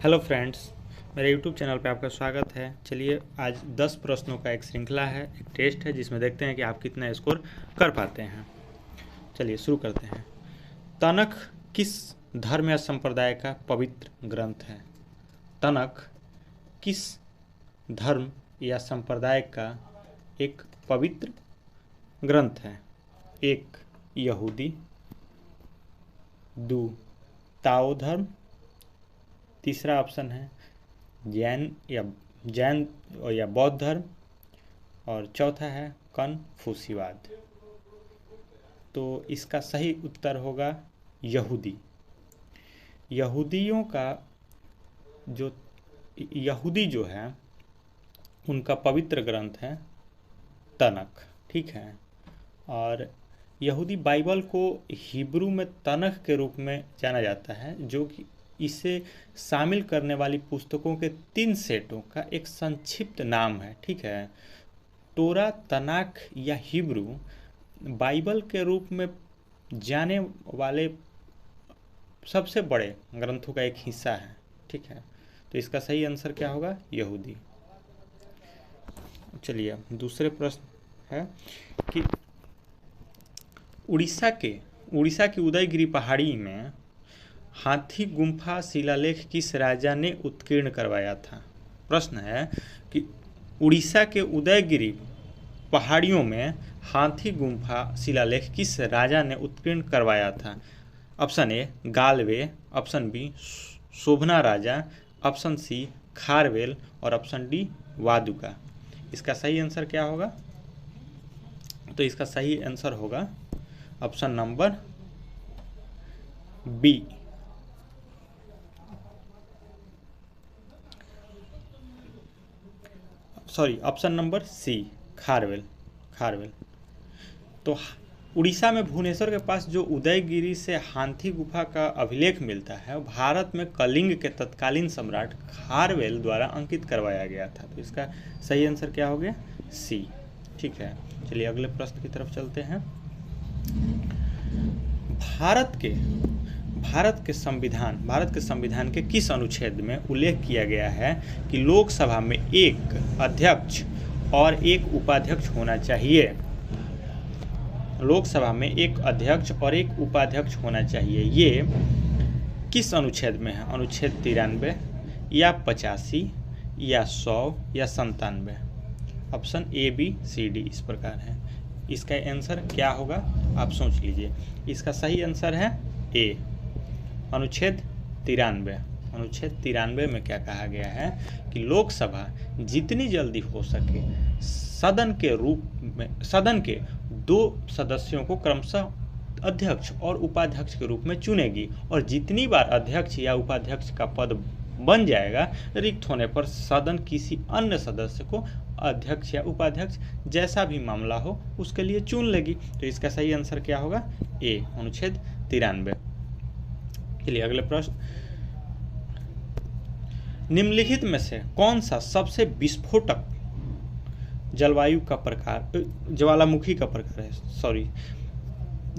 Hello friends, मेरे YouTube channel पे आपका स्वागत है। चलिए, आज 10 प्रश्नों का एक श्रृंखला है, एक टेस्ट है जिसमें देखते हैं कि आप कितना स्कोर कर पाते हैं। चलिए शुरू करते हैं। तनख किस धर्म या संप्रदाय का पवित्र ग्रंथ है? तनख किस धर्म या संप्रदाय का एक पवित्र ग्रंथ है? 1 यहूदी, 2 ताओ धर्म, तीसरा ऑप्शन है जैन या बौद्ध धर्म, और चौथा है कन्फ्यूशियवाद। तो इसका सही उत्तर होगा यहूदी। यहूदियों का जो यहूदी जो है उनका पवित्र ग्रंथ है तनख, ठीक है। और यहूदी बाइबल को हिब्रू में तनख के रूप में जाना जाता है, जो कि इसे शामिल करने वाली पुस्तकों के 3 सेटों का एक संक्षिप्त नाम है, ठीक है। तोरा, तनाख या हिब्रू बाइबल के रूप में जाने वाले सबसे बड़े ग्रंथों का एक हिस्सा है, ठीक है। तो इसका सही आंसर क्या होगा? यहूदी। चलिए दूसरे प्रश्न है कि उड़ीसा की उदयगिरी पहाड़ी में हाथी गुम्फा शिलालेख किस राजा ने उत्कीर्ण करवाया था? प्रश्न है कि उड़ीसा के उदयगिरी पहाड़ियों में हाथी गुम्फा शिलालेख किस राजा ने उत्कीर्ण करवाया था? ऑप्शन ए गालवे, ऑप्शन बी शोभना राजा, ऑप्शन सी खारवेल और ऑप्शन डी वादुका। इसका सही आंसर क्या होगा? तो इसका सही आंसर होगा option number B, sorry option number C Kharavela. तो उड़ीसा में भुवनेश्वर के पास जो उदयगिरी से हाथी गुफा का अभिलेख मिलता है, भारत में कलिंग के तत्कालीन सम्राट खारवेल द्वारा अंकित करवाया गया था। तो इसका सही आंसर क्या हो गया? सी, ठीक है। चलिए अगले प्रश्न की तरफ चलते हैं। भारत के संविधान के किस अनुच्छेद में उल्लेख किया गया है कि लोकसभा में एक अध्यक्ष और एक उपाध्यक्ष होना चाहिए? लोकसभा में एक अध्यक्ष और एक उपाध्यक्ष होना चाहिए, ये किस अनुच्छेद में है? अनुच्छेद 93 या 85 या 100 या 97? Option A B C D इस प्रकार है। इसका आंसर क्या होगा आप सोच लीजिए। इसका सही आंसर है ए, अनुच्छेद 93। अनुच्छेद 93 में क्या कहा गया है कि लोकसभा जितनी जल्दी हो सके सदन के 2 सदस्यों को क्रमशः अध्यक्ष और उपाध्यक्ष के रूप में चुनेगी, और जितनी बार अध्यक्ष या उपाध्यक्ष का पद बन जाएगा, रिक्त होने पर सदन किसी अन्य सदस्य को अध्यक्ष या उपाध्यक्ष जैसा भी मामला हो उसके लिए चुन लेगी। तो इसका सही आंसर क्या होगा? ए, अनुच्छेद 93। चलिए अगले प्रश्न। निम्नलिखित में से कौन सा सबसे विस्फोटक ज्वालामुखी का प्रकार है? सॉरी,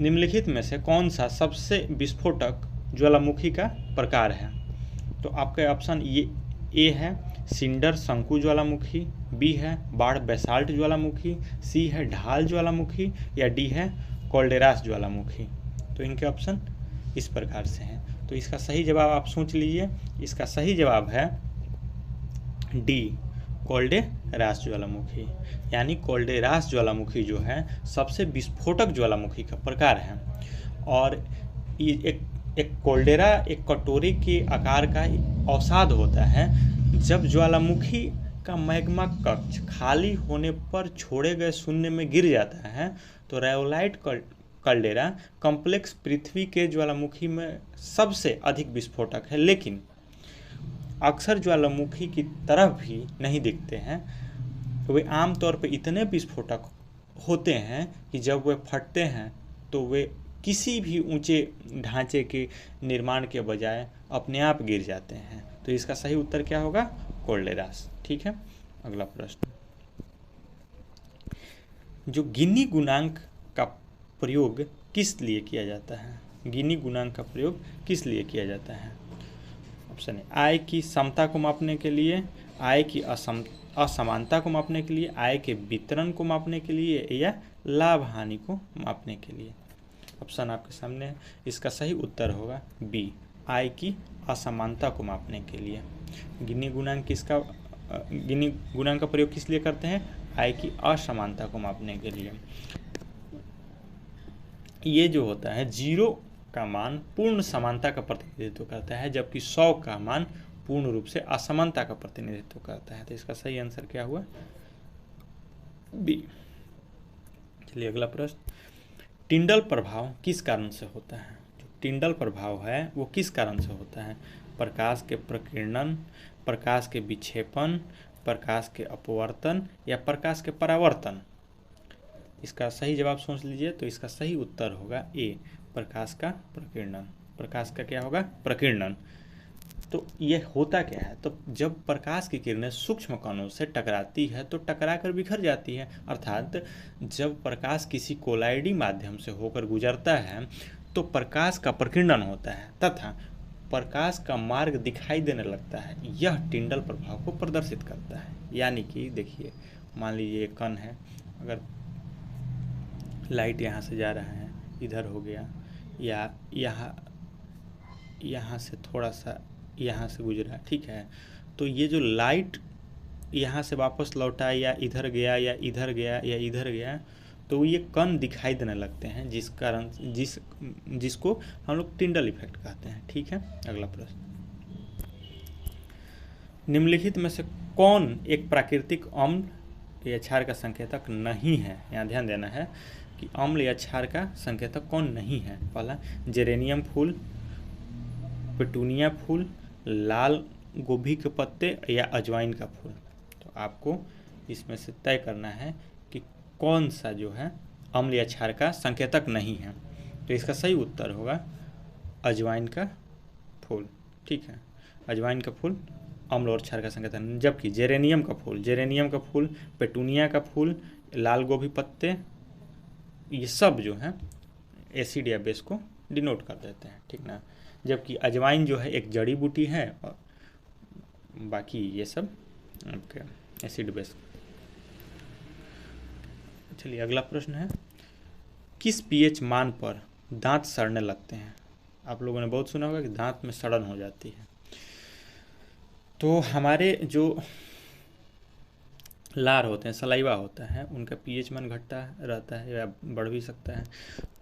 निम्नलिखित में से कौन सा सबसे विस्फोटक ज्वालामुखी का प्रकार है? तो आपके ऑप्शन ये ए है सिंडर शंकु ज्वालामुखी, बी है बाढ़ बेसाल्ट ज्वालामुखी, सी है ढाल ज्वालामुखी या डी है कोल्डेरास ज्वालामुखी। तो इनके ऑप्शन इस प्रकार से हैं। तो इसका सही जवाब आप सोच लीजिए। इसका सही जवाब है डी, कोल्डेरास ज्वालामुखी। यानी कोल्डेरास ज्वालामुखी जो है सबसे विस्फोटक ज्वालामुखी का प्रकार है। और ये एक कोल्डेरा एक कटोरे के आकार का अवसाद होता है। जब ज्वालामुखी का मैग्मा कक्ष खाली होने पर छोड़े गए शून्य में गिर जाता है, तो रायोलाइट कैल्डेरा कॉम्प्लेक्स पृथ्वी के ज्वालामुखी में सबसे अधिक विस्फोटक है, लेकिन अक्सर ज्वालामुखी की तरह भी नहीं दिखते हैं। वे आमतौर पर इतने विस्फोटक होते हैं कि जब वे फटते हैं तो वे किसी भी ऊंचे ढांचे के निर्माण के बजाय अपने आप गिर जाते हैं। तो इसका सही उत्तर क्या होगा? कोल्डेरास, ठीक है। अगला प्रश्न, जो गिनी गुणांक का प्रयोग किस लिए किया जाता है? गिनी गुणांक का प्रयोग किस लिए किया जाता है? ऑप्शन है आय की समता को मापने के लिए, आय की असमानता को मापने के लिए, आय के वितरण को मापने के लिए, या लाभ हानि को मापने के लिए। ऑप्शन आपके सामने है, इसका सही उत्तर होगा बी, आय की असमानता को मापने के लिए। गिनी गुणांक का प्रयोग किस लिए करते हैं? आय की असमानता को मापने के लिए। ये जो होता है 0 का मान पूर्ण समानता का प्रतिनिधित्व करता है, जबकि 100 का मान पूर्ण रूप से असमानता का प्रतिनिधित्व करता है। तो इसका सही आंसर क्या हुआ? बी। चलिए अगला प्रश्न, टिंडल प्रभाव किस कारण से होता है? जो टिंडल प्रभाव है वो किस कारण से होता है? प्रकाश के प्रकीर्णन, प्रकाश के विक्षेपण, प्रकाश के अपवर्तन, या प्रकाश के परावर्तन? इसका सही जवाब सोच लीजिए। तो इसका सही उत्तर होगा ए, प्रकाश का प्रकीर्णन। प्रकाश का क्या होगा? प्रकीर्णन। तो यह होता क्या है? तो जब प्रकाश की किरणें सूक्ष्म कणों से टकराती है तो टकराकर बिखर जाती है, अर्थात जब प्रकाश किसी कोलाइडी माध्यम से होकर गुजरता है तो प्रकाश का प्रकीर्णन होता है तथा प्रकाश का मार्ग दिखाई देने लगता है। यह टिंडल प्रभाव को प्रदर्शित करता है। यानी कि देखिए, मान लीजिए एक कण है, अगर लाइट यहाँ से जा रहा है, इधर हो गया, या यहाँ से थोड़ा सा यहाँ से गुजरा, ठीक है, तो ये जो लाइट यहाँ से वापस लौटा, या इधर गया या इधर गया या इधर गया, तो ये कण दिखाई देने लगते हैं, जिस कारण जिसको हम लोग टिंडल इफेक्ट कहते हैं। ठीक है, अगला प्रश्न, निम्नलिखित में से कौन एक प्राकृतिक अम्ल या क्षार का संकेतक नहीं है? यहाँ ध्यान देना है कि अम्ल या क्षार का संकेतक कौन नहीं है। पहला, जेरेनियम फूल, पेटूनिया फूल, लाल गोभी के पत्ते, या अजवाइन का फूल। तो आपको इसमें से तय करना है कि कौन सा जो है अम्ल या क्षार का संकेतक नहीं है। तो इसका सही उत्तर होगा अजवाइन का फूल। ठीक है, अजवाइन का फूल अम्ल और क्षार का संकेतक नहीं, जबकि जेरेनियम का फूल, पेटूनिया का फूल, लाल गोभी पत्ते, ये सब जो है एसिड या बेस को डिनोट कर देते हैं। ठीक ना, जबकि अजवाइन जो है एक जड़ी बूटी है और बाकी ये सब आपके एसिड बेस। चलिए अगला प्रश्न है, किस पीएच मान पर दांत सड़ने लगते हैं? आप लोगों ने बहुत सुना होगा कि दांत में सड़न हो जाती है। तो हमारे जो लार होते हैं, सलाइवा होता है, उनका पीएच मान घटता रहता है या बढ़ भी सकता है।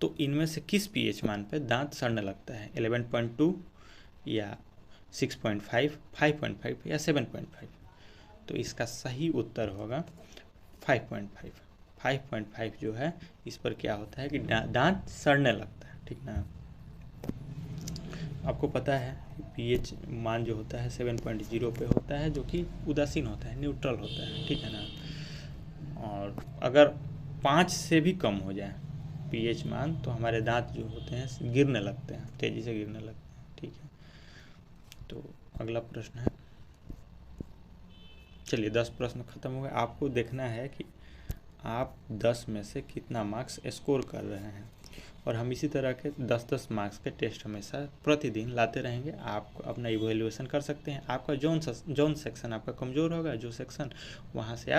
तो इनमें से किस पीएच मान पे दांत सड़ने लगता है? 11.2 या 6.5, 5.5 या 7.5? तो इसका सही उत्तर होगा 5.5। 5.5 जो है इस पर क्या होता है कि दांत सड़ने लगता है। ठीक ना, आपको पता है पीएच मान जो होता है 7.0 पे होता है, जो कि उदासीन होता है, न्यूट्रल होता है। ठीक है ना, और अगर 5 से भी कम हो जाए पीएच मान तो हमारे दांत जो होते हैं गिरने लगते हैं, तेज़ी से गिरने लगते हैं। ठीक है, तो अगला प्रश्न है, चलिए 10 प्रश्न खत्म हो गए। आपको देखना है कि आप 10 में से कितना मार्क्स स्कोर कर रहे हैं, और हम इसी तरह के 10-10 मार्क्स के टेस्ट हमेशा प्रतिदिन लाते रहेंगे। आप अपना इवैल्यूएशन कर सकते हैं। आपका जौन सेक्शन आपका कमज़ोर होगा, जो सेक्शन, वहाँ से आप